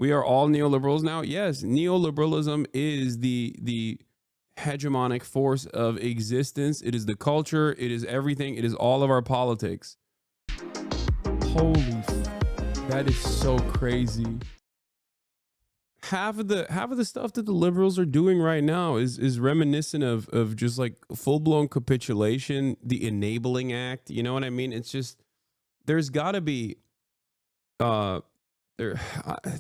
we are all neoliberals now. Yes, neoliberalism is the hegemonic force of existence. It is the culture. It is everything. It is all of our politics. Holy, that is so crazy. Half of the stuff that the liberals are doing right now is reminiscent of just like full-blown capitulation, the Enabling Act. You know what I mean? It's just, there's got to be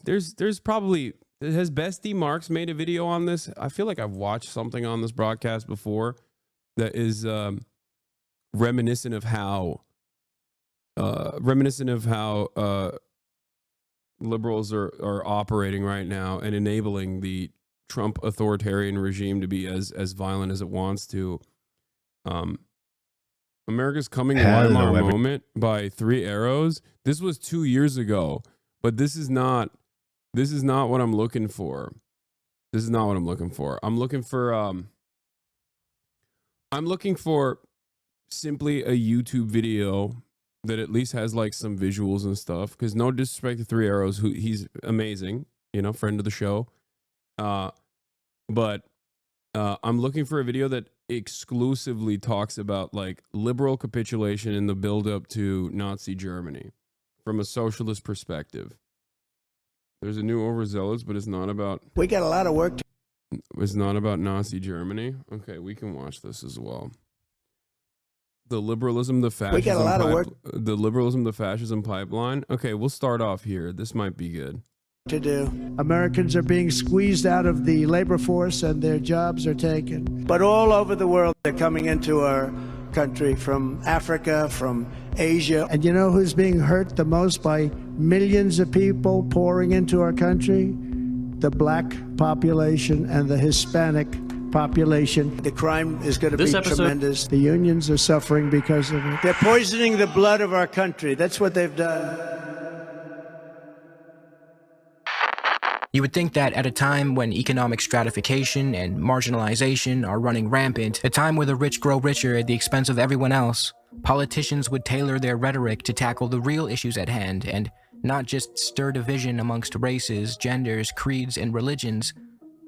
there's probably, has Bestie Marks made a video on this? I feel like I've watched something on this broadcast before that is reminiscent of how liberals are operating right now and enabling the Trump authoritarian regime to be as violent as it wants to. America's Coming Weimar Moment by Three Arrows. This was 2 years ago, but this is not what I'm looking for. This is not what I'm looking for. I'm looking for simply a YouTube video that at least has like some visuals and stuff, because no disrespect to Three Arrows, who he's amazing, you know, friend of the show. But I'm looking for a video that exclusively talks about like liberal capitulation in the build-up to Nazi Germany from a socialist perspective. There's a new Overzealots, but it's not about... We got a lot of work to... It's not about Nazi Germany. Okay, we can watch this as well. The liberalism, the fascism... We got a lot of work... The liberalism, the fascism pipeline. Okay, we'll start off here. This might be good. ...to do. Americans are being squeezed out of the labor force and their jobs are taken. But all over the world, they're coming into our country from Africa, from Asia. And you know who's being hurt the most by millions of people pouring into our country? The black population and the Hispanic population. The crime is going to be tremendous. The unions are suffering because of it. They're poisoning the blood of our country. That's what they've done. You would think that at a time when economic stratification and marginalization are running rampant, a time where the rich grow richer at the expense of everyone else, politicians would tailor their rhetoric to tackle the real issues at hand and not just stir division amongst races, genders, creeds, and religions.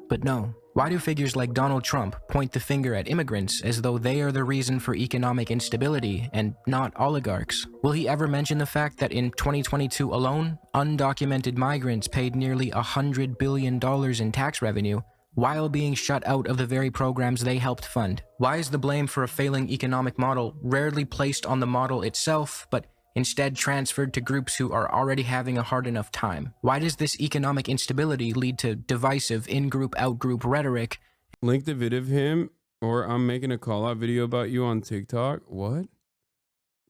But no. Why do figures like Donald Trump point the finger at immigrants as though they are the reason for economic instability and not oligarchs? Will he ever mention the fact that in 2022 alone, undocumented migrants paid nearly $100 billion in tax revenue while being shut out of the very programs they helped fund? Why is the blame for a failing economic model rarely placed on the model itself, but instead transferred to groups who are already having a hard enough time? Why does this economic instability lead to divisive in-group, out-group rhetoric? Link the vid of him, or I'm making a call-out video about you on TikTok. What?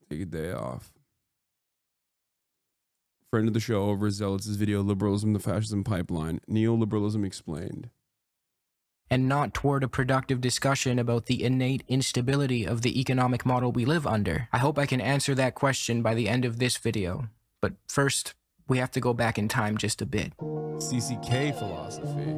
Take a day off. Friend of the show, Overzealots' video, Liberalism, the Fascism Pipeline. Neoliberalism Explained. And not toward a productive discussion about the innate instability of the economic model we live under? I hope I can answer that question by the end of this video. But first, we have to go back in time just a bit. CCK philosophy.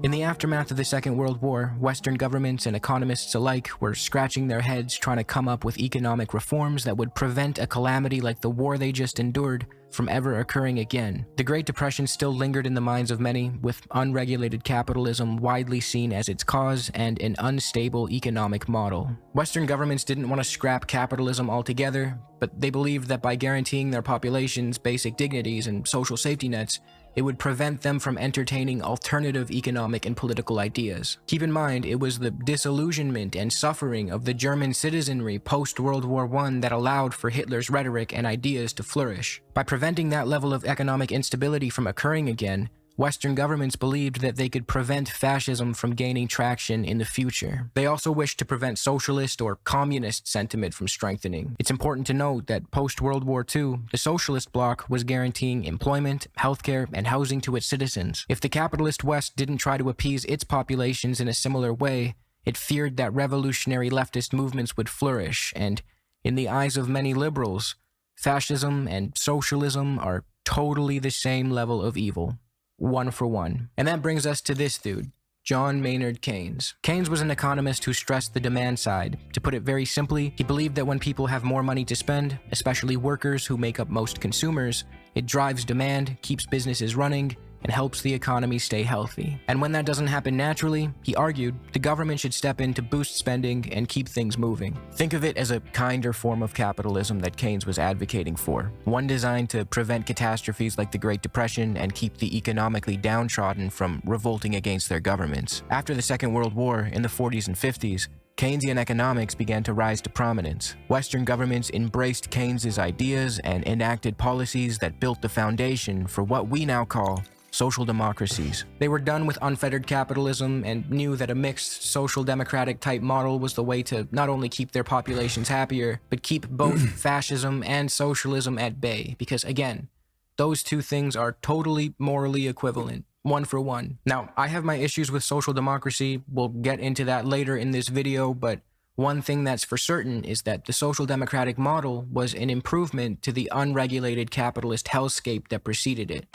In the aftermath of the Second World War, Western governments and economists alike were scratching their heads trying to come up with economic reforms that would prevent a calamity like the war they just endured from ever occurring again. The Great Depression still lingered in the minds of many, with unregulated capitalism widely seen as its cause and an unstable economic model. Western governments didn't want to scrap capitalism altogether, but they believed that by guaranteeing their populations basic dignities and social safety nets, it would prevent them from entertaining alternative economic and political ideas. Keep in mind, it was the disillusionment and suffering of the German citizenry post-World War I that allowed for Hitler's rhetoric and ideas to flourish. By preventing that level of economic instability from occurring again, Western governments believed that they could prevent fascism from gaining traction in the future. They also wished to prevent socialist or communist sentiment from strengthening. It's important to note that post-World War II, the socialist bloc was guaranteeing employment, healthcare, and housing to its citizens. If the capitalist West didn't try to appease its populations in a similar way, it feared that revolutionary leftist movements would flourish, and in the eyes of many liberals, fascism and socialism are totally the same level of evil. One for one. And that brings us to this dude, John Maynard Keynes. Keynes was an economist who stressed the demand side. To put it very simply, he believed that when people have more money to spend, especially workers who make up most consumers, It drives demand, keeps businesses running, and helps the economy stay healthy. And when that doesn't happen naturally, he argued, the government should step in to boost spending and keep things moving. Think of it as a kinder form of capitalism that Keynes was advocating for, one designed to prevent catastrophes like the Great Depression and keep the economically downtrodden from revolting against their governments. After the Second World War in the 40s and 50s, Keynesian economics began to rise to prominence. Western governments embraced Keynes's ideas and enacted policies that built the foundation for what we now call social democracies. They were done with unfettered capitalism and knew that a mixed social democratic type model was the way to not only keep their populations happier, but keep both fascism and socialism at bay, because again, those two things are totally morally equivalent. One for one. Now, I have my issues with social democracy. We'll get into that later in this video, but one thing that's for certain is that the social democratic model was an improvement to the unregulated capitalist hellscape that preceded it.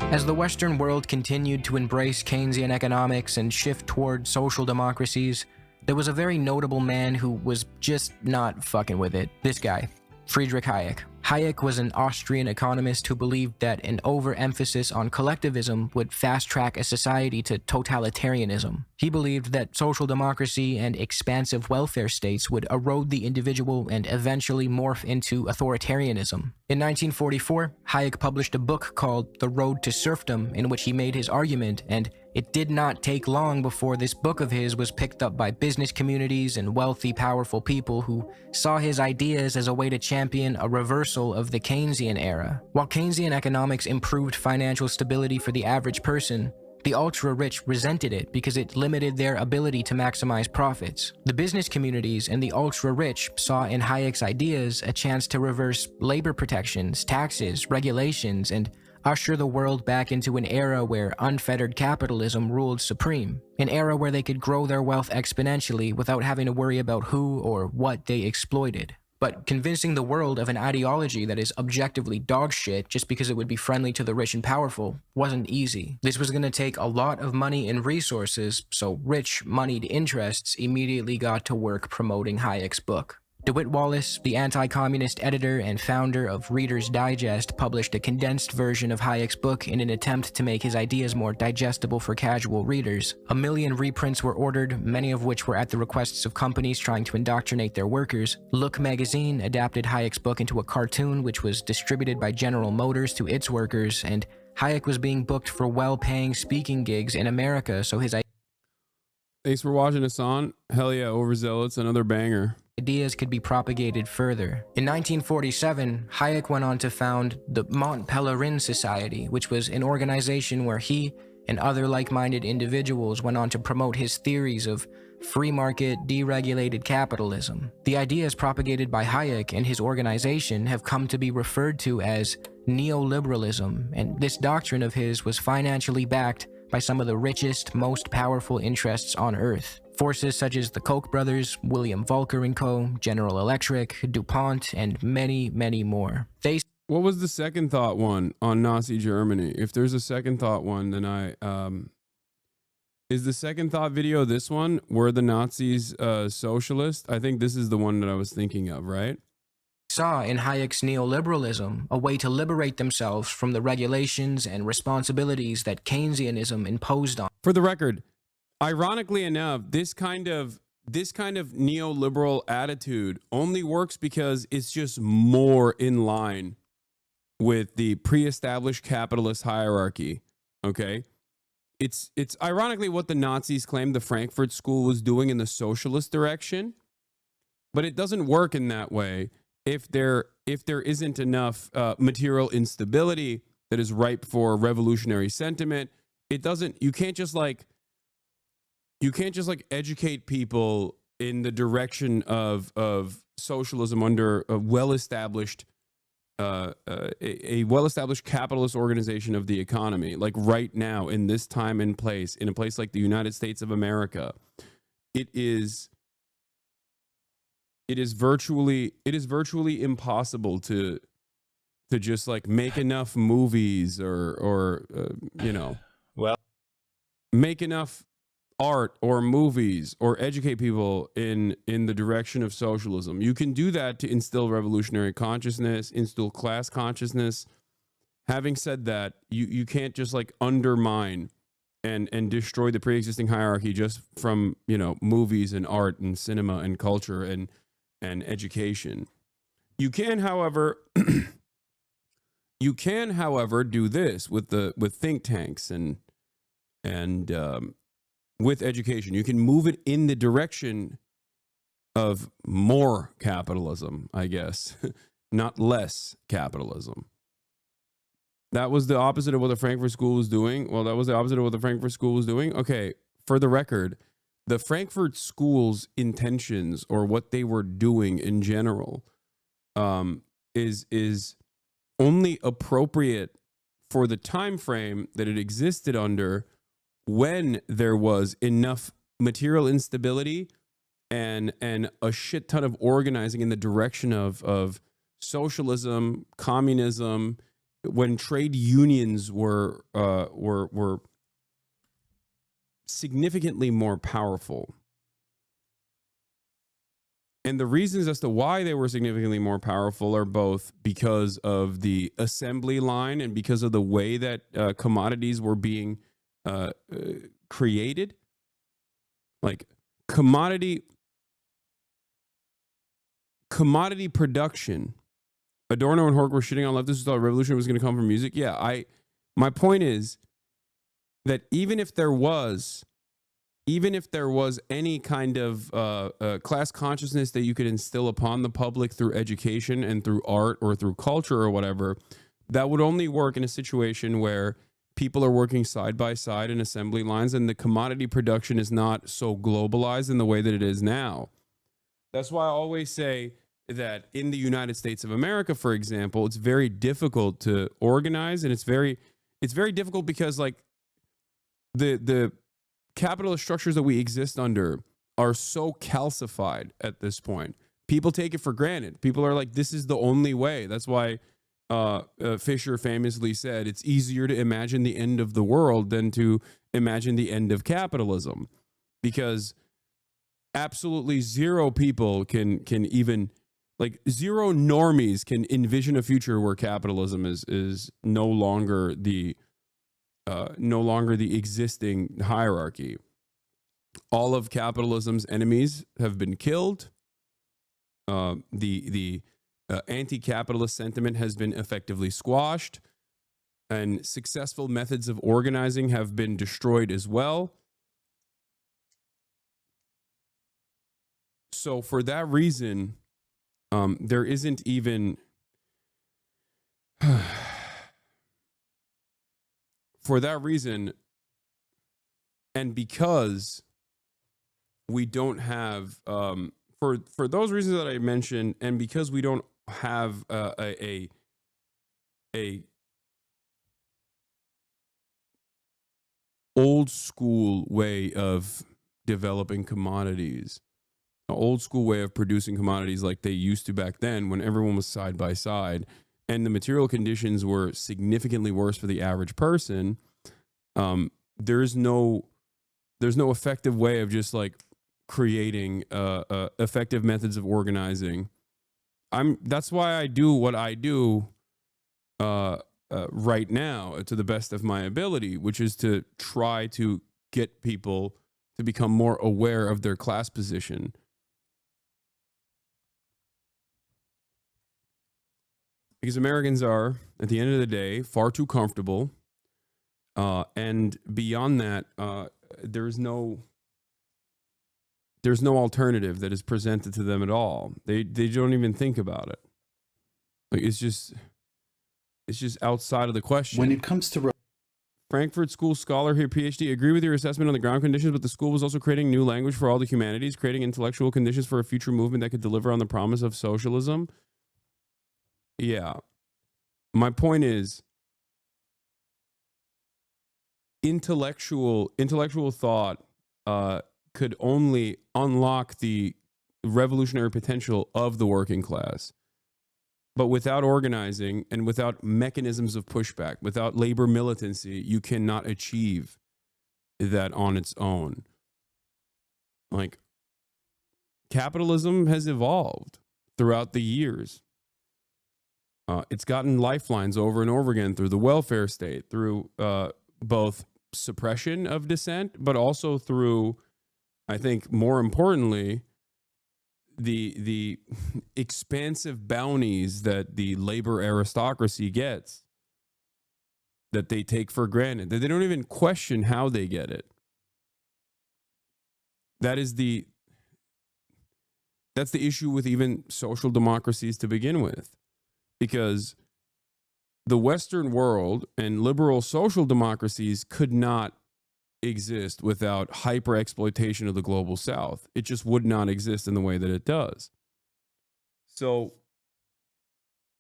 As the Western world continued to embrace Keynesian economics and shift toward social democracies, there was a very notable man who was just not fucking with it. This guy, Friedrich Hayek. Hayek was an Austrian economist who believed that an overemphasis on collectivism would fast-track a society to totalitarianism. He believed that social democracy and expansive welfare states would erode the individual and eventually morph into authoritarianism. In 1944, Hayek published a book called The Road to Serfdom, in which he made his argument, and it did not take long before this book of his was picked up by business communities and wealthy, powerful people who saw his ideas as a way to champion a reversal of the Keynesian era. While Keynesian economics improved financial stability for the average person, the ultra-rich resented it because it limited their ability to maximize profits. The business communities and the ultra-rich saw in Hayek's ideas a chance to reverse labor protections, taxes, regulations, and usher the world back into an era where unfettered capitalism ruled supreme. An era where they could grow their wealth exponentially without having to worry about who or what they exploited. But convincing the world of an ideology that is objectively dog shit just because it would be friendly to the rich and powerful wasn't easy. This was going to take a lot of money and resources, so rich, moneyed interests immediately got to work promoting Hayek's book. DeWitt Wallace, the anti-communist editor and founder of Reader's Digest, published a condensed version of Hayek's book in an attempt to make his ideas more digestible for casual readers. 1 million reprints were ordered, many of which were at the requests of companies trying to indoctrinate their workers. Look magazine adapted Hayek's book into a cartoon, which was distributed by General Motors to its workers, and Hayek was being booked for well-paying speaking gigs in America, so his Thanks for watching, Hasan. Hell yeah, Overzealots, another banger. Ideas could be propagated further. In 1947, Hayek went on to found the Mont Pelerin Society, which was an organization where he and other like-minded individuals went on to promote his theories of free market, deregulated capitalism. The ideas propagated by Hayek and his organization have come to be referred to as Neoliberalism, and this doctrine of his was financially backed by some of the richest, most powerful interests on Earth. Forces such as the Koch brothers, William Volcker & Co., General Electric, DuPont, and many, many more. What was the second thought one on Nazi Germany? If there's a second thought one, then is the second thought video this one? Were the Nazis socialist? I think this is the one that I was thinking of, right? Saw in Hayek's neoliberalism a way to liberate themselves from the regulations and responsibilities that Keynesianism imposed on. For the record, ironically enough, this kind of neoliberal attitude only works because it's just more in line with the pre-established capitalist hierarchy. Okay, it's ironically what the Nazis claimed the Frankfurt School was doing in the socialist direction, but it doesn't work in that way if there isn't enough material instability that is ripe for revolutionary sentiment. It doesn't. You can't just like educate people in the direction of socialism under a well-established capitalist organization of the economy. Like right now, in this time and place, in a place like the United States of America, it is virtually impossible to just like make enough movies or make enough art or movies or educate people in the direction of socialism. You can do that to instill revolutionary consciousness, instill class consciousness. Having said that, you can't just like undermine and destroy the pre-existing hierarchy just from, you know, movies and art and cinema and culture and education. You can, however, do this with think tanks and with education. You can move it in the direction of more capitalism, I guess, not less capitalism. That was the opposite of what the Frankfurt School was doing. Well, that was the opposite of what the Frankfurt School was doing. Okay, for the record, the Frankfurt School's intentions or what they were doing in general is only appropriate for the time frame that it existed under, when there was enough material instability and a shit ton of organizing in the direction of socialism, communism, when trade unions were significantly more powerful. And the reasons as to why they were significantly more powerful are both because of the assembly line and because of the way that commodities were being created. Like commodity production. Adorno and Hork were shitting on leftists who thought revolution was going to come from music. Yeah, my point is that even if there was any kind of class consciousness that you could instill upon the public through education and through art or through culture or whatever, that would only work in a situation where people are working side by side in assembly lines and the commodity production is not so globalized in the way that it is now. That's why I always say that in the United States of America, for example, it's very difficult to organize, and it's very difficult because like the capitalist structures that we exist under are so calcified at this point. People take it for granted. People are like, this is the only way. That's why Fisher famously said, it's easier to imagine the end of the world than to imagine the end of capitalism, because absolutely zero people can even, like zero normies can envision a future where capitalism is no longer the existing hierarchy. All of capitalism's enemies have been killed. The anti-capitalist sentiment has been effectively squashed, and successful methods of organizing have been destroyed as well. So for that reason, there isn't even for that reason, and because we don't have for those reasons that I mentioned, and because we don't have a old school way of developing commodities, an old school way of producing commodities like they used to back then, when everyone was side by side and the material conditions were significantly worse for the average person. There's no effective way of just like creating effective methods of organizing. That's why I do what I do right now to the best of my ability, which is to try to get people to become more aware of their class position. Because Americans are, at the end of the day, far too comfortable. And beyond that, there's no alternative that is presented to them at all. They don't even think about it. Like it's just outside of the question. When it comes to Frankfurt School scholar here, PhD, agree with your assessment on the ground conditions, but the school was also creating new language for all the humanities, creating intellectual conditions for a future movement that could deliver on the promise of socialism. Yeah. My point is, intellectual thought could only unlock the revolutionary potential of the working class. But without organizing and without mechanisms of pushback, without labor militancy, you cannot achieve that on its own. Like, capitalism has evolved throughout the years. It's gotten lifelines over and over again through the welfare state, through both suppression of dissent, but also through, I think, more importantly, the expansive bounties that the labor aristocracy gets, that they take for granted, that they don't even question how they get it. That's the issue with even social democracies to begin with, because the Western world and liberal social democracies could not exist without hyper exploitation of the global South. It just would not exist in the way that it does. So,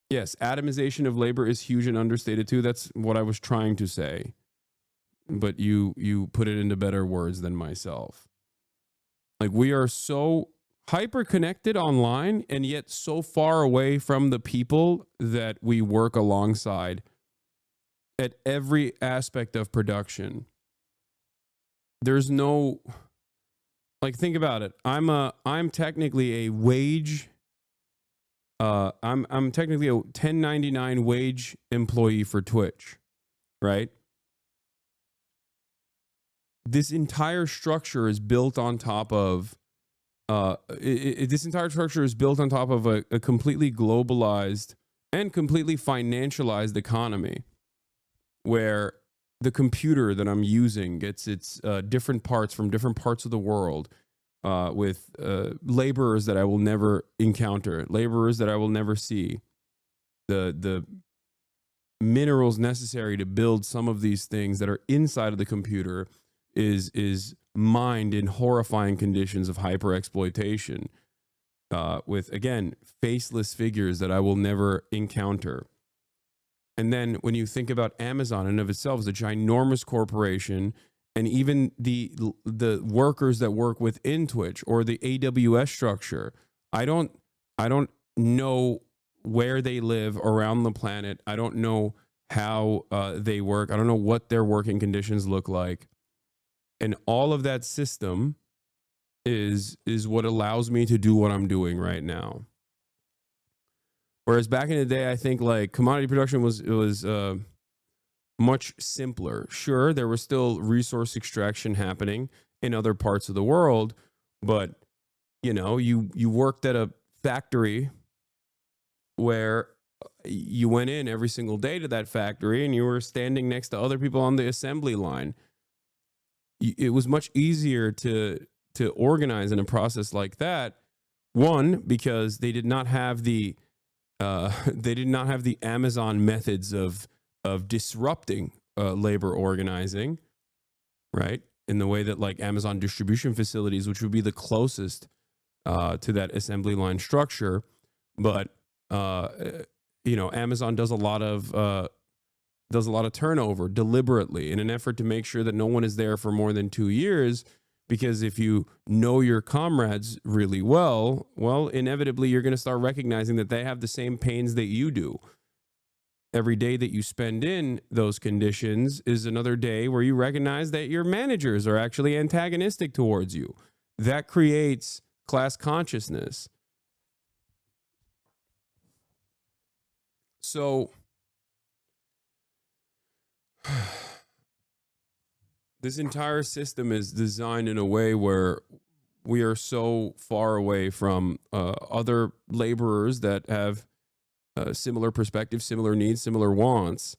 yes, atomization of labor is huge and understated too. That's what I was trying to say, but you put it into better words than myself. Like, we are so hyper connected online and yet so far away from the people that we work alongside at every aspect of production. There's no, like, think about it. I'm technically a wage I'm technically a 1099 wage employee for Twitch, right? This entire structure is built on top of a completely globalized and completely financialized economy, where the computer that I'm using gets its different parts from different parts of the world, with laborers that I will never encounter, laborers that I will never see, the minerals necessary to build some of these things that are inside of the computer is mined in horrifying conditions of hyper exploitation, with, again, faceless figures that I will never encounter. And then when you think about Amazon in and of itself as a ginormous corporation, and even the workers that work within Twitch or the AWS structure, I don't know where they live around the planet. I don't know how they work. I don't know what their working conditions look like. And all of that system is what allows me to do what I'm doing right now. Whereas back in the day, I think like commodity production was much simpler. Sure, there was still resource extraction happening in other parts of the world, but you know, you worked at a factory where you went in every single day to that factory and you were standing next to other people on the assembly line. It was much easier to organize in a process like that. One, because they did not have the Amazon methods of disrupting labor organizing, right? In the way that like Amazon distribution facilities, which would be the closest to that assembly line structure, but Amazon does a lot of turnover deliberately in an effort to make sure that no one is there for more than 2 years. Because if you know your comrades really well, inevitably you're going to start recognizing that they have the same pains that you do. Every day that you spend in those conditions is another day where you recognize that your managers are actually antagonistic towards you. That creates class consciousness. So this entire system is designed in a way where we are so far away from other laborers that have similar perspectives, similar needs, similar wants.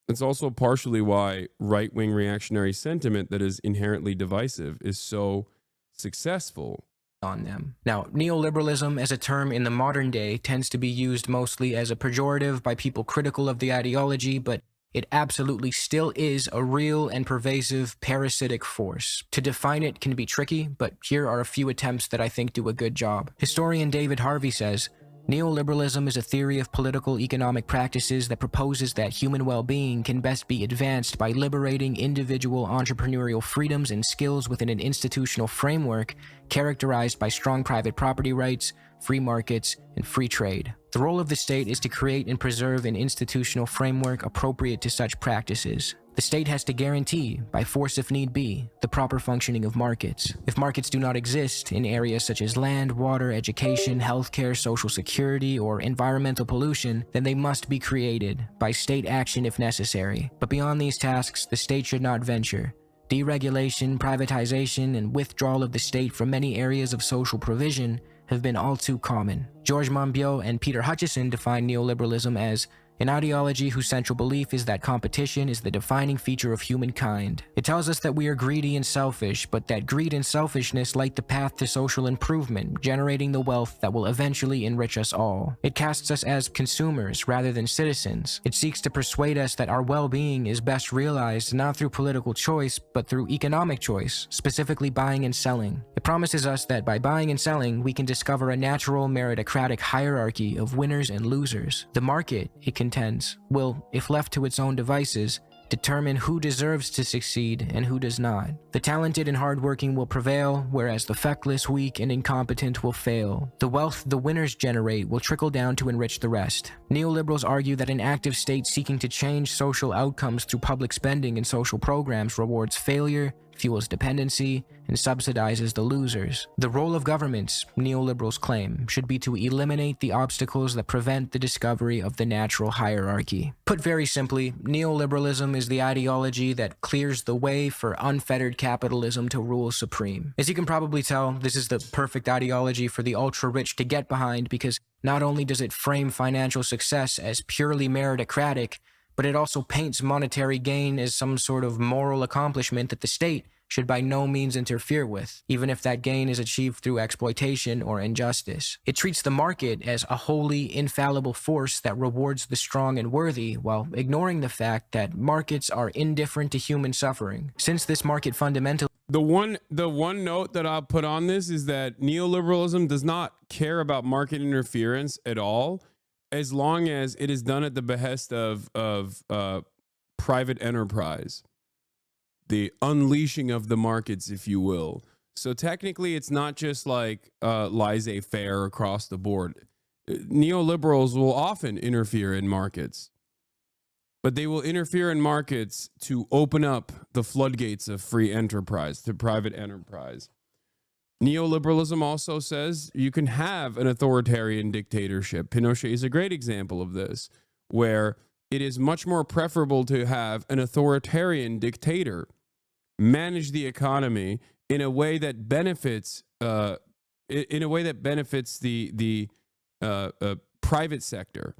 It's also partially why right-wing reactionary sentiment that is inherently divisive is so successful on them. Now, neoliberalism as a term in the modern day tends to be used mostly as a pejorative by people critical of the ideology, but it absolutely still is a real and pervasive parasitic force. To define it can be tricky, but here are a few attempts that I think do a good job. Historian David Harvey says, neoliberalism is a theory of political economic practices that proposes that human well-being can best be advanced by liberating individual entrepreneurial freedoms and skills within an institutional framework characterized by strong private property rights, free markets, and free trade. The role of the state is to create and preserve an institutional framework appropriate to such practices. The state has to guarantee, by force if need be, the proper functioning of markets. If markets do not exist in areas such as land, water, education, healthcare, social security, or environmental pollution, then they must be created, by state action if necessary. But beyond these tasks, the state should not venture. Deregulation, privatization, and withdrawal of the state from many areas of social provision have been all too common. George Monbiot and Peter Hutchison define neoliberalism as an ideology whose central belief is that competition is the defining feature of humankind. It tells us that we are greedy and selfish, but that greed and selfishness light the path to social improvement, generating the wealth that will eventually enrich us all. It casts us as consumers rather than citizens. It seeks to persuade us that our well-being is best realized not through political choice, but through economic choice, specifically buying and selling. It promises us that by buying and selling, we can discover a natural meritocratic hierarchy of winners and losers. The market, it contends, will, if left to its own devices, determine who deserves to succeed and who does not. The talented and hardworking will prevail, whereas the feckless, weak, and incompetent will fail. The wealth the winners generate will trickle down to enrich the rest. Neoliberals argue that an active state seeking to change social outcomes through public spending and social programs rewards failure, fuels dependency, and subsidizes the losers. The role of governments, neoliberals claim, should be to eliminate the obstacles that prevent the discovery of the natural hierarchy. Put very simply, neoliberalism is the ideology that clears the way for unfettered capitalism to rule supreme. As you can probably tell, this is the perfect ideology for the ultra-rich to get behind because not only does it frame financial success as purely meritocratic, but it also paints monetary gain as some sort of moral accomplishment that the state should by no means interfere with, even if that gain is achieved through exploitation or injustice. It treats the market as a wholly infallible force that rewards the strong and worthy, while ignoring the fact that markets are indifferent to human suffering. Since this market fundamentally The one note that I'll put on this is that neoliberalism does not care about market interference at all, as long as it is done at the behest of private enterprise, the unleashing of the markets, if you will. So technically, it's not just like laissez-faire across the board. Neoliberals will often interfere in markets, but they will interfere in markets to open up the floodgates of free enterprise, to private enterprise. Neoliberalism also says you can have an authoritarian dictatorship. Pinochet is a great example of this, where it is much more preferable to have an authoritarian dictator manage the economy in a way that benefits the private sector.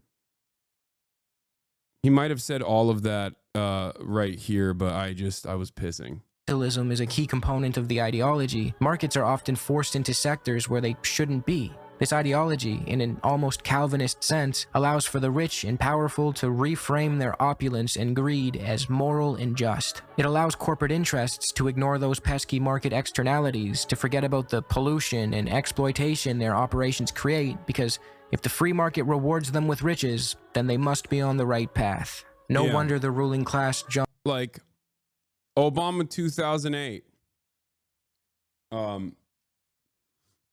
He might have said all of that right here, but I was pissing. Capitalism is a key component of the ideology. Markets are often forced into sectors where they shouldn't be. This ideology, in an almost Calvinist sense, allows for the rich and powerful to reframe their opulence and greed as moral and just. It allows corporate interests to ignore those pesky market externalities, to forget about the pollution and exploitation their operations create, because if the free market rewards them with riches, then they must be on the right path. No wonder the ruling class jumped. Like Obama 2008.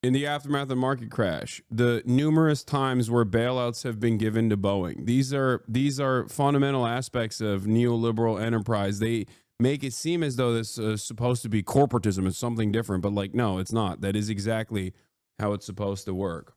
In the aftermath of the market crash, the numerous times where bailouts have been given to Boeing. These are fundamental aspects of neoliberal enterprise. They make it seem as though this is supposed to be corporatism. It's something different, but like, no, it's not. That is exactly how it's supposed to work.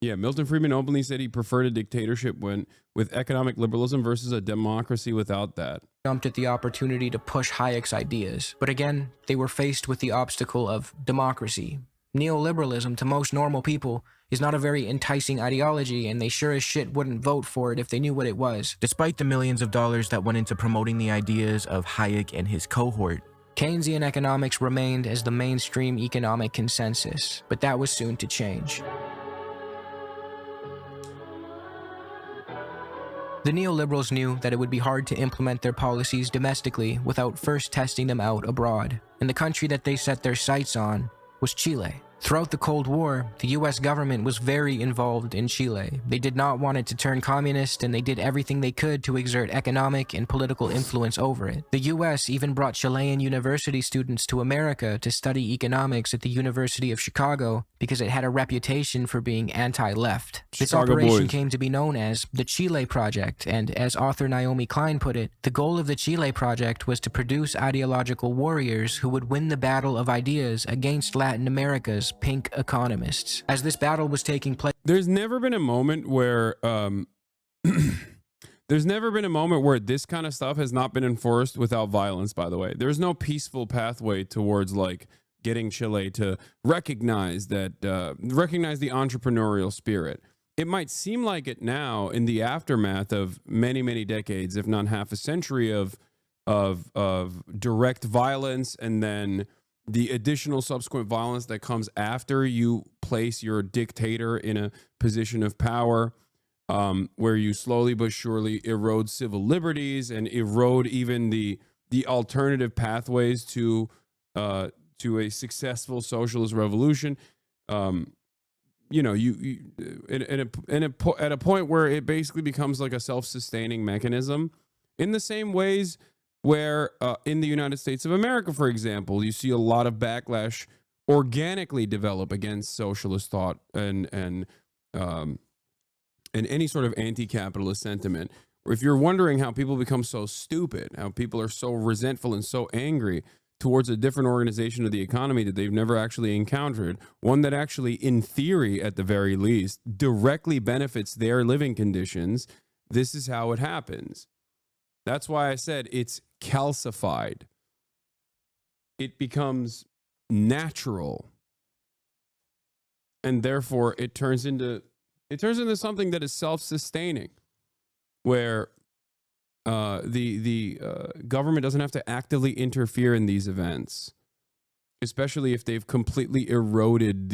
Yeah, Milton Friedman openly said he preferred a dictatorship with economic liberalism versus a democracy without that. Jumped at the opportunity to push Hayek's ideas. But again, they were faced with the obstacle of democracy. Neoliberalism, to most normal people, is not a very enticing ideology, and they sure as shit wouldn't vote for it if they knew what it was. Despite the millions of dollars that went into promoting the ideas of Hayek and his cohort, Keynesian economics remained as the mainstream economic consensus, but that was soon to change. The neoliberals knew that it would be hard to implement their policies domestically without first testing them out abroad, and the country that they set their sights on was Chile. Throughout the Cold War, the US government was very involved in Chile. They did not want it to turn communist, and they did everything they could to exert economic and political influence over it. The US even brought Chilean university students to America to study economics at the University of Chicago because it had a reputation for being anti-left. This Chicago operation boys. came to be known as the Chile Project, and as author Naomi Klein put it, the goal of the Chile Project was to produce ideological warriors who would win the battle of ideas against Latin America's pink economists. As this battle was taking place, There's never been a moment where there's never been a moment where this kind of stuff has not been enforced without violence, by the way. There's no peaceful pathway towards like getting Chile to recognize that recognize the entrepreneurial spirit. It might seem like it now in the aftermath of many decades, if not half a century of direct violence, and then the additional subsequent violence that comes after you place your dictator in a position of power, where you slowly but surely erode civil liberties and erode even the alternative pathways to a successful socialist revolution. You know, at a point where it basically becomes like a self-sustaining mechanism, in the same ways where in the United States of America, for example, you see a lot of backlash organically develop against socialist thought and any sort of anti-capitalist sentiment. Or if you're wondering how people become so stupid, how people are so resentful and so angry towards a different organization of the economy that they've never actually encountered, one that actually, in theory, at the very least, directly benefits their living conditions, this is how it happens. That's why I said it's calcified. It becomes natural. And therefore it turns into something that is self-sustaining, where the government doesn't have to actively interfere in these events, especially if they've completely eroded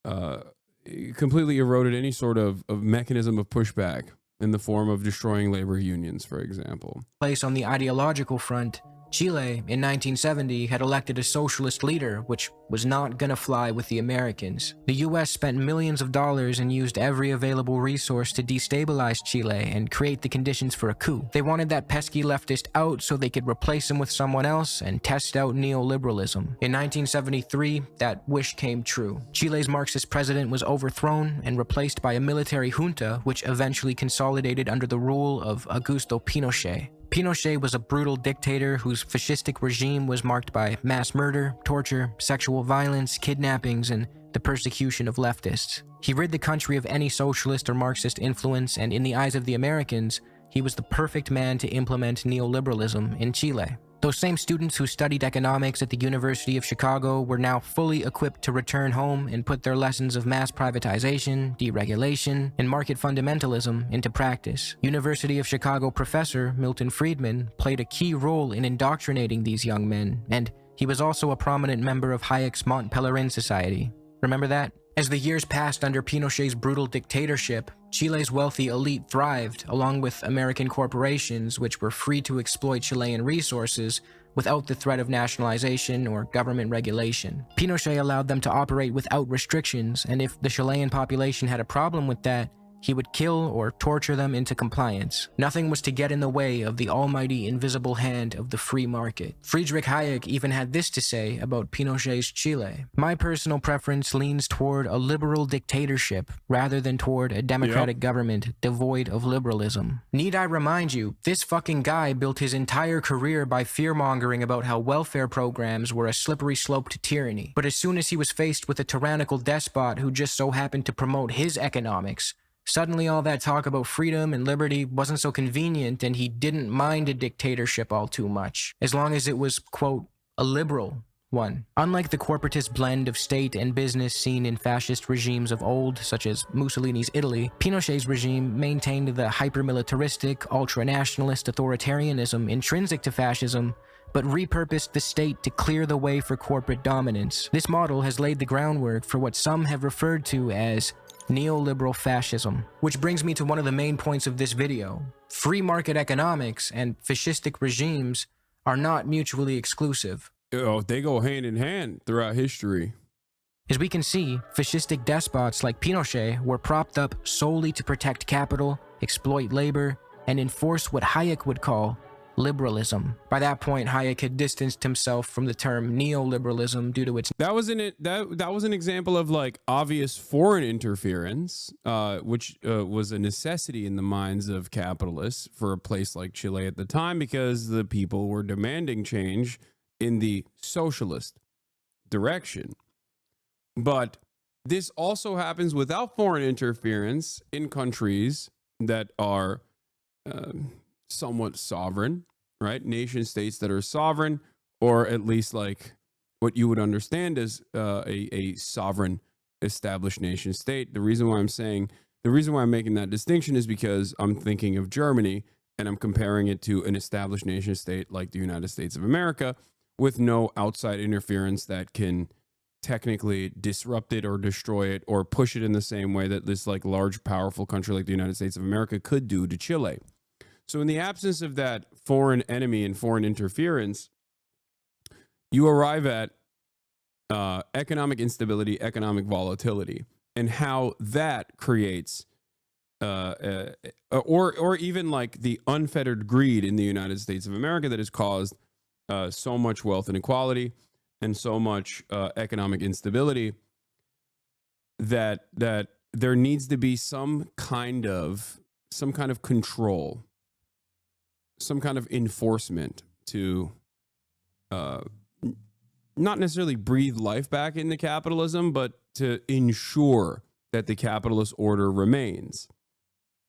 any sort of mechanism of pushback in the form of destroying labor unions, for example. place on the ideological front, Chile in 1970 had elected a socialist leader, which was not gonna fly with the Americans. The US spent millions of dollars and used every available resource to destabilize Chile and create the conditions for a coup. They wanted that pesky leftist out so they could replace him with someone else and test out neoliberalism. In 1973, that wish came true. Chile's Marxist president was overthrown and replaced by a military junta, which eventually consolidated under the rule of Augusto Pinochet. Pinochet was a brutal dictator whose fascistic regime was marked by mass murder, torture, sexual violence, kidnappings, and the persecution of leftists. He rid the country of any socialist or Marxist influence, and in the eyes of the Americans, he was the perfect man to implement neoliberalism in Chile. Those same students who studied economics at the University of Chicago were now fully equipped to return home and put their lessons of mass privatization, deregulation, and market fundamentalism into practice. University of Chicago professor Milton Friedman played a key role in indoctrinating these young men, and he was also a prominent member of Hayek's Mont Pelerin Society. Remember that? As the years passed under Pinochet's brutal dictatorship, Chile's wealthy elite thrived, along with American corporations which were free to exploit Chilean resources without the threat of nationalization or government regulation. Pinochet allowed them to operate without restrictions, and if the Chilean population had a problem with that, he would kill or torture them into compliance. Nothing was to get in the way of the almighty invisible hand of the free market. Friedrich Hayek even had this to say about Pinochet's Chile: "My personal preference leans toward a liberal dictatorship rather than toward a democratic government devoid of liberalism." Need I remind you, this fucking guy built his entire career by fear-mongering about how welfare programs were a slippery slope to tyranny. But as soon as he was faced with a tyrannical despot who just so happened to promote his economics, suddenly all that talk about freedom and liberty wasn't so convenient, and he didn't mind a dictatorship all too much, as long as it was, quote, a liberal one. Unlike the corporatist blend of state and business seen in fascist regimes of old, such as Mussolini's Italy, Pinochet's regime maintained the hyper-militaristic, ultra-nationalist authoritarianism intrinsic to fascism, but repurposed the state to clear the way for corporate dominance. This model has laid the groundwork for what some have referred to as neoliberal fascism. Which brings me to one of the main points of this video. Free market economics and fascistic regimes are not mutually exclusive. They go hand in hand throughout history. As we can see, fascistic despots like Pinochet were propped up solely to protect capital, exploit labor, and enforce what Hayek would call liberalism. By that point, Hayek had distanced himself from the term neoliberalism due to its That was an example of like obvious foreign interference, which was a necessity in the minds of capitalists for a place like Chile at the time, because the people were demanding change in the socialist direction. But this also happens without foreign interference in countries that are somewhat sovereign, right? Nation states that are sovereign, or at least like what you would understand as a sovereign established nation state. The reason why I'm making that distinction is because I'm thinking of Germany and I'm comparing it to an established nation state like the United States of America with no outside interference that can technically disrupt it or destroy it or push it in the same way that this like large, powerful country like the United States of America could do to Chile. So in the absence of that foreign enemy and foreign interference, you arrive at economic instability, economic volatility, and how that creates, or even like the unfettered greed in the United States of America that has caused so much wealth inequality and so much economic instability that there needs to be some kind of control, some kind of enforcement to not necessarily breathe life back into capitalism, but to ensure that the capitalist order remains.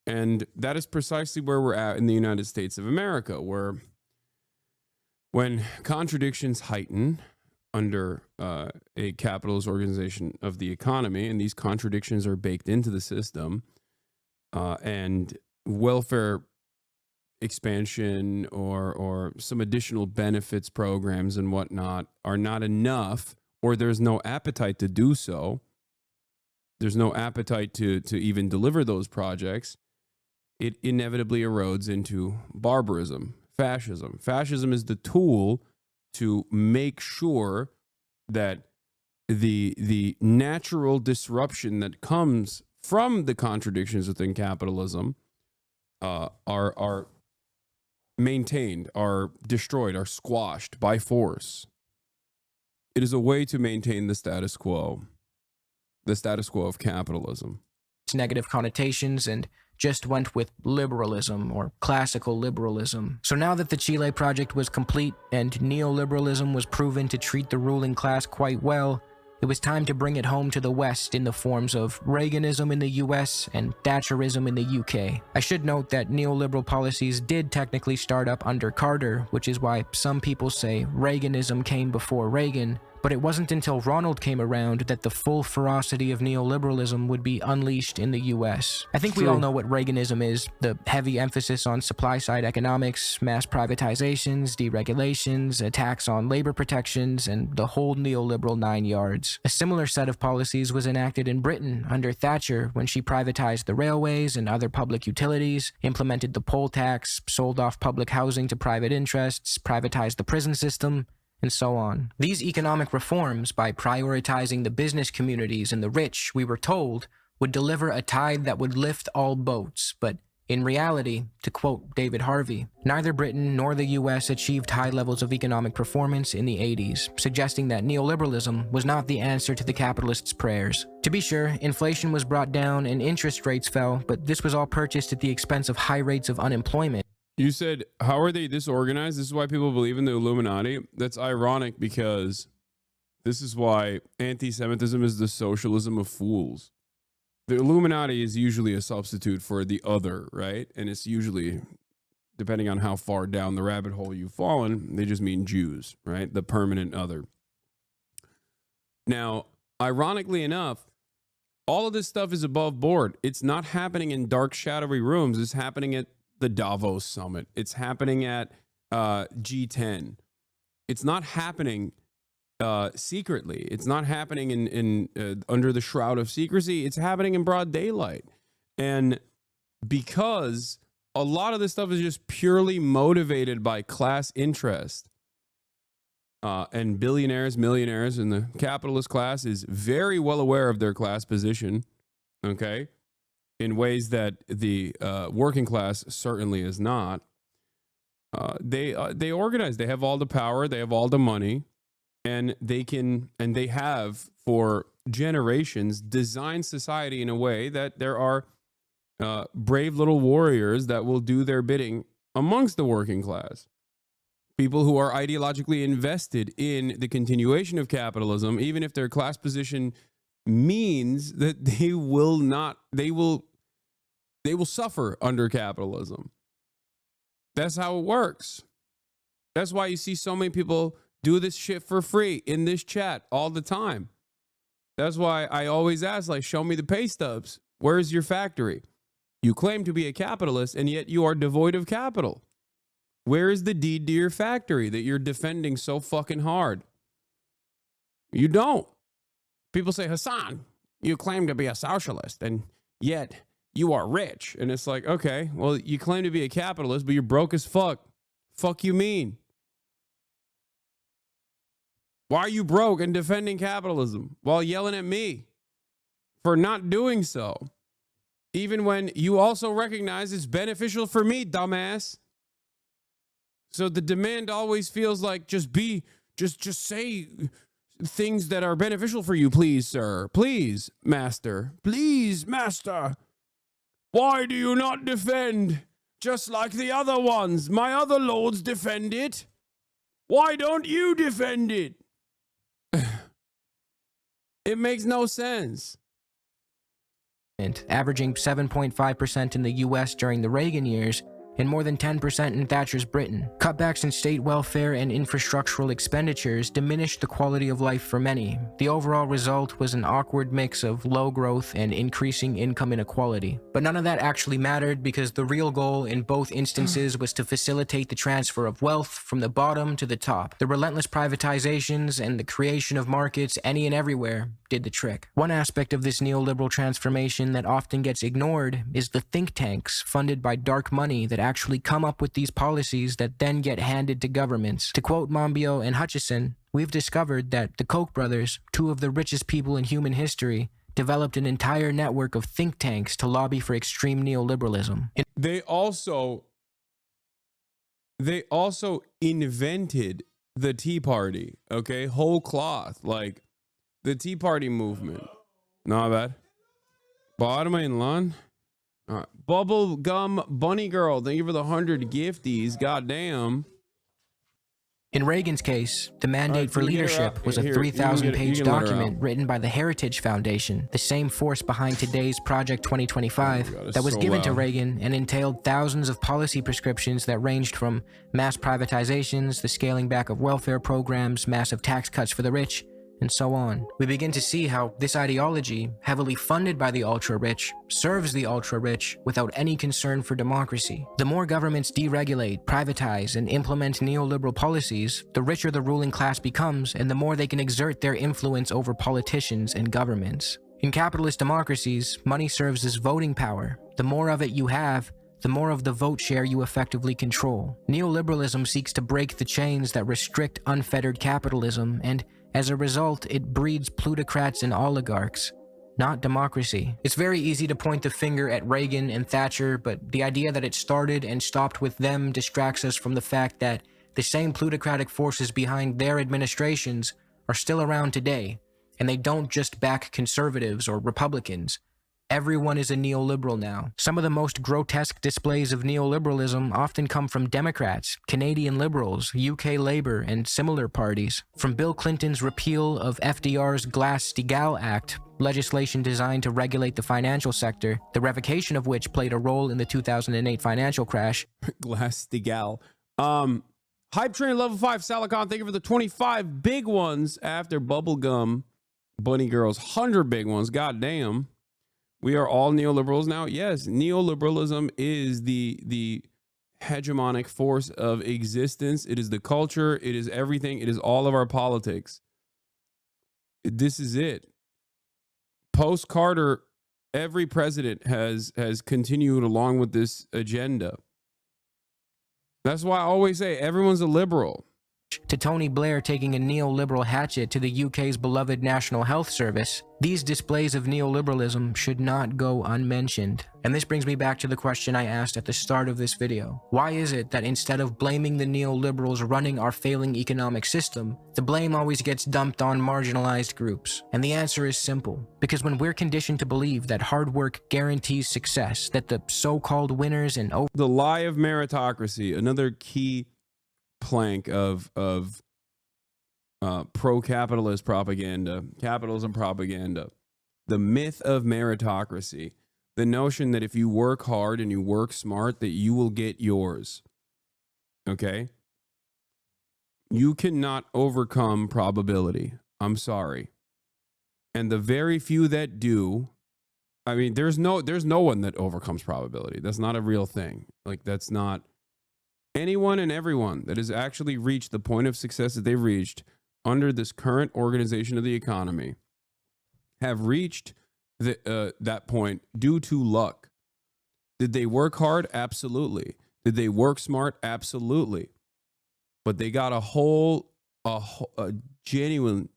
And that is precisely where we're at in the United States of America, where when contradictions heighten under a capitalist organization of the economy, and these contradictions are baked into the system, and welfare expansion or some additional benefits programs and whatnot are not enough, or there's no appetite to do so, there's no appetite to even deliver those projects, it inevitably erodes into barbarism, fascism. Fascism is the tool to make sure that the natural disruption that comes from the contradictions within capitalism are maintained, are destroyed, are squashed by force. It is a way to maintain the status quo of capitalism. negative connotations and just went with liberalism or classical liberalism. So now that the Chile project was complete and neoliberalism was proven to treat the ruling class quite well, it was time to bring it home to the West in the forms of Reaganism in the US and Thatcherism in the UK. I should note that neoliberal policies did technically start up under Carter, which is why some people say Reaganism came before Reagan, but it wasn't until Ronald came around that the full ferocity of neoliberalism would be unleashed in the US. I think we all know what Reaganism is: the heavy emphasis on supply-side economics, mass privatizations, deregulations, attacks on labor protections, and the whole neoliberal 9 yards. A similar set of policies was enacted in Britain under Thatcher when she privatized the railways and other public utilities, implemented the poll tax, sold off public housing to private interests, privatized the prison system, and so on. These economic reforms, by prioritizing the business communities and the rich, we were told, would deliver a tide that would lift all boats. But in reality, to quote David Harvey, neither Britain nor the US achieved high levels of economic performance in the 80s, suggesting that neoliberalism was not the answer to the capitalists' prayers. To be sure, inflation was brought down and interest rates fell, but this was all purchased at the expense of high rates of unemployment. You said, how are they disorganized? This is why people believe in the Illuminati. That's ironic, because this is why anti-Semitism is the socialism of fools. The Illuminati is usually a substitute for the other, right? And it's usually, depending on how far down the rabbit hole you've fallen, they just mean Jews, right? The permanent other. Now, ironically enough, all of this stuff is above board. It's not happening in dark, shadowy rooms. It's happening at the Davos summit. It's happening at G10. It's not happening secretly. It's not happening in under the shroud of secrecy. It's happening in broad daylight. And because a lot of this stuff is just purely motivated by class interest, and billionaires, millionaires, and the capitalist class is very well aware of their class position, okay, in ways that the working class certainly is not. They organize. They have all the power. They have all the money, and they have for generations designed society in a way that there are brave little warriors that will do their bidding amongst the working class. People who are ideologically invested in the continuation of capitalism, even if their class position means that they will suffer under capitalism. That's how it works. That's why you see so many people do this shit for free in this chat all the time. That's why I always ask, like, show me the pay stubs. Where's your factory? You claim to be a capitalist, and yet you are devoid of capital. Where is the deed to your factory that you're defending so fucking hard? You don't. People say, Hasan, you claim to be a socialist, and yet you are rich. And it's like, okay, well, you claim to be a capitalist, but you're broke as fuck. Fuck you mean? Why are you broke and defending capitalism while yelling at me for not doing so? Even when you also recognize it's beneficial for me, dumbass. So the demand always feels like just say things that are beneficial for you, please, sir. Please, master. Please, master. Why do you not defend just like the other ones? My other lords defend it. Why don't you defend it? It makes no sense. Averaging 7.5% in the US during the Reagan years, and more than 10% in Thatcher's Britain. Cutbacks in state welfare and infrastructural expenditures diminished the quality of life for many. The overall result was an awkward mix of low growth and increasing income inequality. But none of that actually mattered because the real goal in both instances was to facilitate the transfer of wealth from the bottom to the top. The relentless privatizations and the creation of markets any and everywhere did the trick. One aspect of this neoliberal transformation that often gets ignored is the think tanks funded by dark money that actually come up with these policies that then get handed to governments. To quote Monbiot and Hutchison, we've discovered that the Koch brothers, two of the richest people in human history, developed an entire network of think tanks to lobby for extreme neoliberalism. They also invented the Tea Party, okay? Whole cloth, like the Tea Party movement. Not bad. Bottom in lawn. All right. Bubble Gum Bunny Girl, thank you for the 100 gifties. Goddamn. In Reagan's case, the mandate for leadership was a 3,000-page document written by the Heritage Foundation, the same force behind today's Project 2025, that was given to Reagan and entailed thousands of policy prescriptions that ranged from mass privatizations, the scaling back of welfare programs, massive tax cuts for the rich, and so on. We begin to see how this ideology, heavily funded by the ultra-rich, serves the ultra-rich without any concern for democracy. The more governments deregulate, privatize, and implement neoliberal policies, the richer the ruling class becomes, and the more they can exert their influence over politicians and governments. In capitalist democracies, money serves as voting power. The more of it you have, the more of the vote share you effectively control. Neoliberalism seeks to break the chains that restrict unfettered capitalism, and as a result, it breeds plutocrats and oligarchs, not democracy. It's very easy to point the finger at Reagan and Thatcher, but the idea that it started and stopped with them distracts us from the fact that the same plutocratic forces behind their administrations are still around today, and they don't just back conservatives or Republicans. Everyone is a neoliberal now. Some of the most grotesque displays of neoliberalism often come from Democrats, Canadian Liberals, UK Labour, and similar parties. From Bill Clinton's repeal of FDR's Glass-Steagall Act, legislation designed to regulate the financial sector, the revocation of which played a role in the 2008 financial crash. Glass-Steagall. Hype Train Level 5, Salicon, thank you for the 25 big ones after Bubblegum Bunny Girl's 100 big ones. Goddamn. We are all neoliberals now. Yes, neoliberalism is the hegemonic force of existence. It is the culture. It is everything. It is all of our politics. This is it. Post Carter, every president has continued along with this agenda. That's why I always say everyone's a liberal. to Tony Blair taking a neoliberal hatchet to the UK's beloved National Health Service, these displays of neoliberalism should not go unmentioned. And this brings me back to the question I asked at the start of this video. Why is it that instead of blaming the neoliberals running our failing economic system, the blame always gets dumped on marginalized groups? And the answer is simple. Because when we're conditioned to believe that hard work guarantees success, that the so-called winners and the lie of meritocracy, another key plank of pro-capitalist propaganda, capitalism propaganda, the myth of meritocracy, the notion that if you work hard and you work smart, that you will get yours. Okay? You cannot overcome probability. I'm sorry. And the very few that do, I mean, there's no one that overcomes probability. That's not a real thing. Like, that's not anyone and everyone that has actually reached the point of success that they've reached under this current organization of the economy have reached that point due to luck. Did they work hard? Absolutely. Did they work smart? Absolutely. But they got a genuine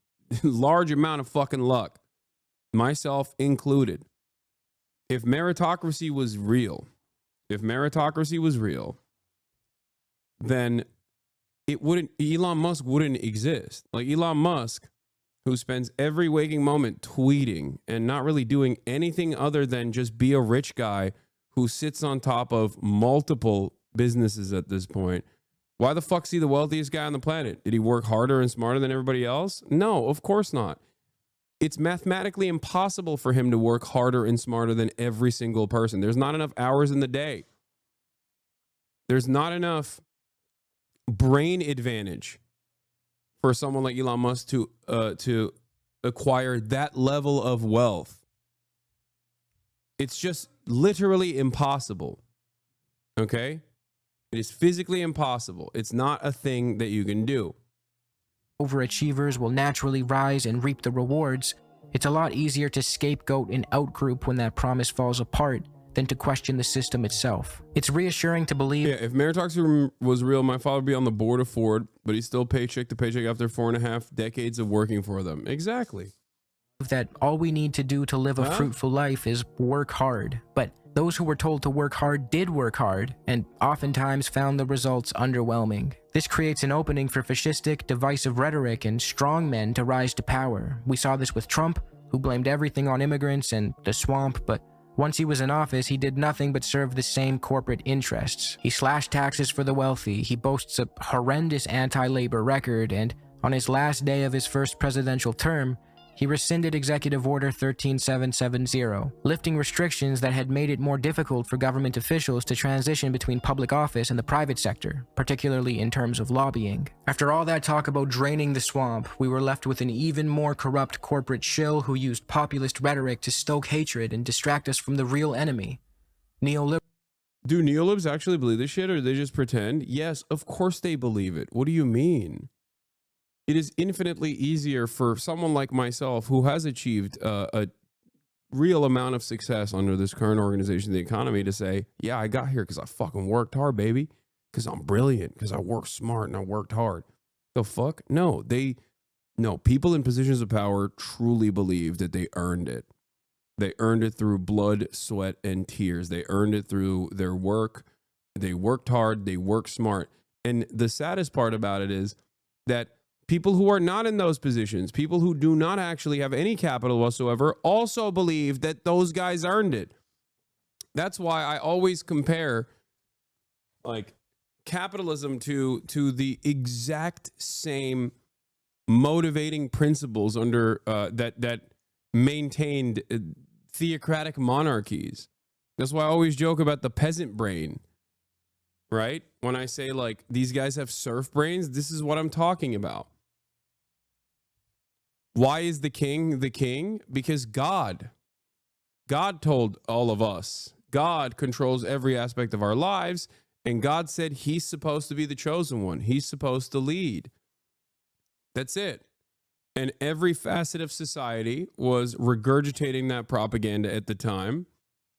large amount of fucking luck, myself included. If meritocracy was real, then Elon Musk wouldn't exist. Like Elon Musk, who spends every waking moment tweeting and not really doing anything other than just be a rich guy who sits on top of multiple businesses at this point. Why the fuck is he the wealthiest guy on the planet? Did he work harder and smarter than everybody else? No, of course not. It's mathematically impossible for him to work harder and smarter than every single person. There's not enough hours in the day. There's not enough brain advantage for someone like Elon Musk to acquire that level of wealth. It's just literally impossible. Okay? It is physically impossible. It's not a thing that you can do. Overachievers will naturally rise and reap the rewards. It's a lot easier to scapegoat an outgroup when that promise falls apart than to question the system itself. It's reassuring to believe... Yeah, if meritocracy was real, my father would be on the board of Ford, but he's still paycheck to paycheck after 4.5 decades of working for them. Exactly. That all we need to do to live a fruitful life is work hard. But those who were told to work hard did work hard, and oftentimes found the results underwhelming. This creates an opening for fascistic, divisive rhetoric and strongmen to rise to power. We saw this with Trump, who blamed everything on immigrants and the swamp, but once he was in office, he did nothing but serve the same corporate interests. He slashed taxes for the wealthy, he boasts a horrendous anti-labor record, and on his last day of his first presidential term, he rescinded Executive Order 13770, lifting restrictions that had made it more difficult for government officials to transition between public office and the private sector, particularly in terms of lobbying. After all that talk about draining the swamp, we were left with an even more corrupt corporate shill who used populist rhetoric to stoke hatred and distract us from the real enemy. Neoliberalism. Do neolibs actually believe this shit, or do they just pretend? Yes, of course they believe it. What do you mean? It is infinitely easier for someone like myself who has achieved a real amount of success under this current organization of the economy to say, yeah, I got here because I fucking worked hard, baby. Because I'm brilliant. Because I worked smart and I worked hard. The fuck? No, people in positions of power truly believe that they earned it. They earned it through blood, sweat, and tears. They earned it through their work. They worked hard. They worked smart. And the saddest part about it is that people who are not in those positions, people who do not actually have any capital whatsoever, also believe that those guys earned it. That's why I always compare like capitalism to the exact same motivating principles under that maintained theocratic monarchies. That's why I always joke about the peasant brain. Right? When I say like these guys have serf brains, this is what I'm talking about. Why is the king the king? Because God told all of us. God controls every aspect of our lives, and God said he's supposed to be the chosen one. He's supposed to lead. That's it. And every facet of society was regurgitating that propaganda at the time,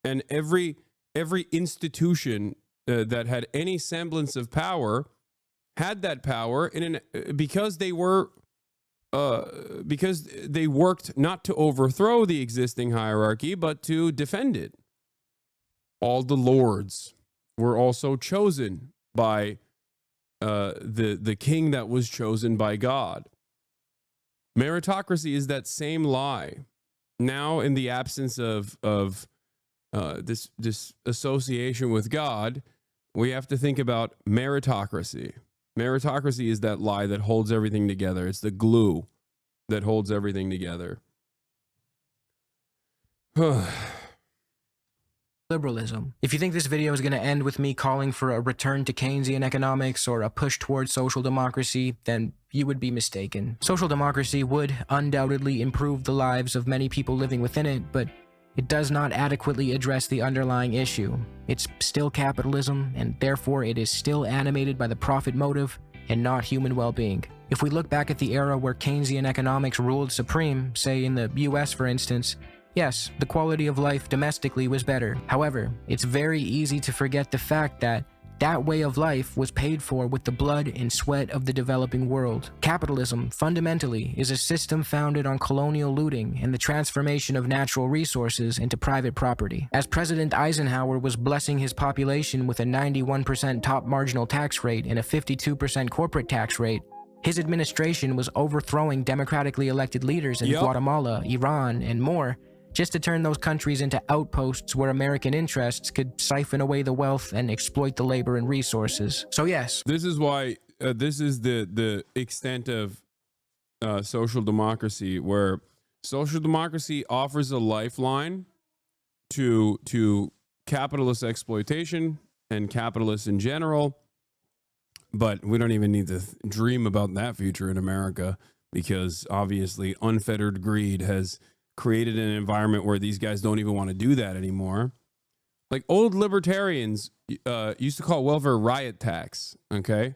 and every institution that had any semblance of power had that power because they worked not to overthrow the existing hierarchy, but to defend it. All the lords were also chosen by the king that was chosen by God. Meritocracy is that same lie. Now, in the absence of this association with God, we have to think about meritocracy. Meritocracy is that lie that holds everything together. It's the glue that holds everything together. Liberalism. If you think this video is going to end with me calling for a return to Keynesian economics or a push towards social democracy, then you would be mistaken. Social democracy would undoubtedly improve the lives of many people living within it, but it does not adequately address the underlying issue. It's still capitalism, and therefore it is still animated by the profit motive and not human well-being. If we look back at the era where Keynesian economics ruled supreme, say in the US for instance, yes, the quality of life domestically was better. However, it's very easy to forget the fact that that way of life was paid for with the blood and sweat of the developing world. Capitalism, fundamentally, is a system founded on colonial looting and the transformation of natural resources into private property. As President Eisenhower was blessing his population with a 91% top marginal tax rate and a 52% corporate tax rate, his administration was overthrowing democratically elected leaders in Guatemala, Iran, and more, just to turn those countries into outposts where American interests could siphon away the wealth and exploit the labor and resources. So yes. This is why, this is the extent of social democracy, where social democracy offers a lifeline to capitalist exploitation and capitalists in general. But we don't even need to dream about that future in America, because obviously unfettered greed has created an environment where these guys don't even want to do that anymore. Like old libertarians used to call welfare riot tax, okay?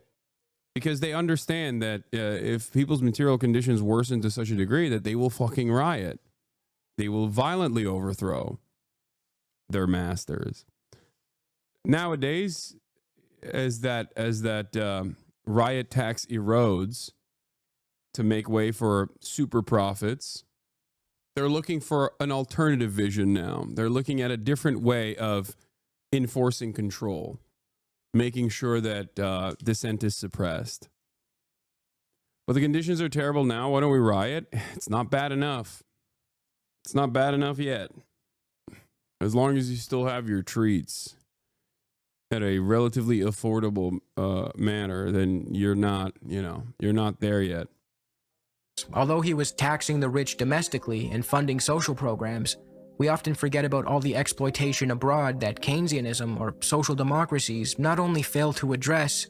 Because they understand that if people's material conditions worsen to such a degree that they will fucking riot. They will violently overthrow their masters. Nowadays, as that riot tax erodes to make way for super profits, they're looking for an alternative vision now. They're looking at a different way of enforcing control, making sure that dissent is suppressed. But the conditions are terrible now. Why don't we riot? It's not bad enough. It's not bad enough yet. As long as you still have your treats at a relatively affordable manner, then you're not there yet. Although he was taxing the rich domestically and funding social programs, we often forget about all the exploitation abroad that Keynesianism or social democracies not only fail to address,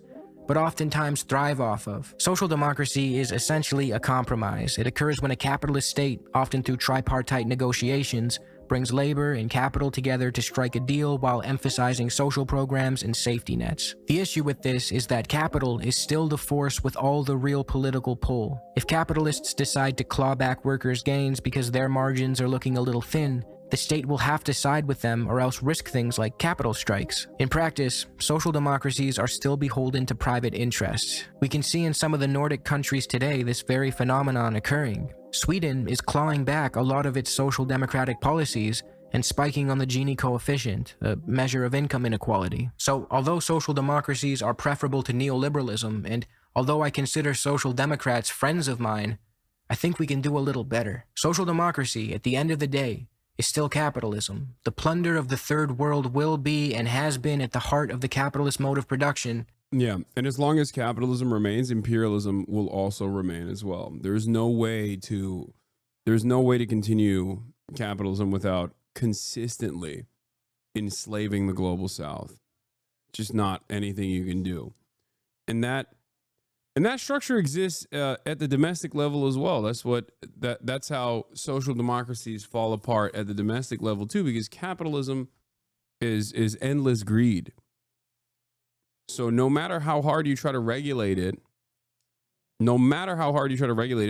but oftentimes thrive off of. Social democracy is essentially a compromise. It occurs when a capitalist state, often through tripartite negotiations, brings labor and capital together to strike a deal while emphasizing social programs and safety nets. The issue with this is that capital is still the force with all the real political pull. If capitalists decide to claw back workers' gains because their margins are looking a little thin, the state will have to side with them or else risk things like capital strikes. In practice, social democracies are still beholden to private interests. We can see in some of the Nordic countries today this very phenomenon occurring. Sweden is clawing back a lot of its social democratic policies and spiking on the Gini coefficient, a measure of income inequality. So, although social democracies are preferable to neoliberalism, and although I consider social democrats friends of mine, I think we can do a little better. Social democracy, at the end of the day, is still capitalism. The plunder of the third world will be and has been at the heart of the capitalist mode of production. Yeah, and as long as capitalism remains, imperialism will also remain as well. There's no way to continue capitalism without consistently enslaving the global south. Just not anything you can do. And that structure exists at the domestic level as well. That's how social democracies fall apart at the domestic level too, because capitalism is endless greed. So no matter how hard you try to regulate it,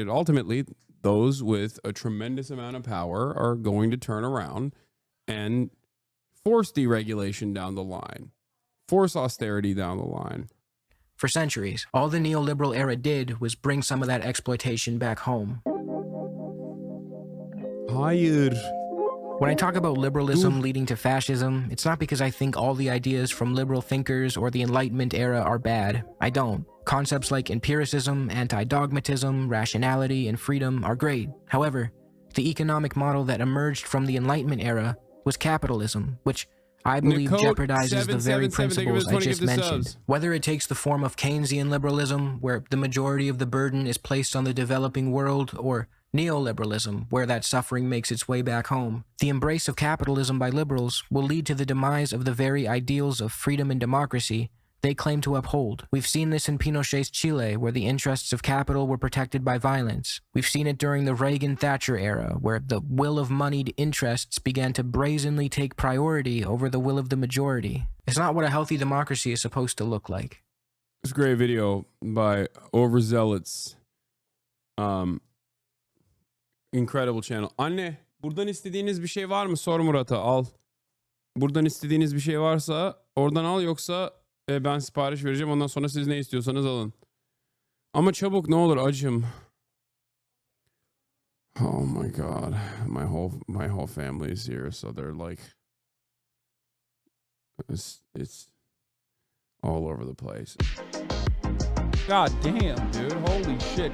ultimately those with a tremendous amount of power are going to turn around and force deregulation down the line, force austerity down the line. for centuries. All the neoliberal era did was bring some of that exploitation back home. Hayır. When I talk about liberalism leading to fascism, it's not because I think all the ideas from liberal thinkers or the Enlightenment era are bad. I don't. Concepts like empiricism, anti-dogmatism, rationality, and freedom are great. However, the economic model that emerged from the Enlightenment era was capitalism, which I believe jeopardizes the very principles I just mentioned. Whether it takes the form of Keynesian liberalism, where the majority of the burden is placed on the developing world, or neoliberalism, where that suffering makes its way back home, the embrace of capitalism by liberals will lead to the demise of the very ideals of freedom and democracy they claim to uphold. We've seen this in Pinochet's Chile, where the interests of capital were protected by violence. We've seen it during the Reagan-Thatcher era, where the will of moneyed interests began to brazenly take priority over the will of the majority. It's not what a healthy democracy is supposed to look like. It's a great video by Overzealots. Incredible channel. Anne, buradan istediğiniz bir şey var mı? Sor Murat'a, al. Buradan istediğiniz bir şey varsa oradan al, yoksa ben sipariş vereceğim. Ondan sonra siz ne istiyorsanız alın. Ama çabuk, ne olur, acım. Oh my god. My whole family is here, so they're like it's all over the place. God damn, dude. Holy shit.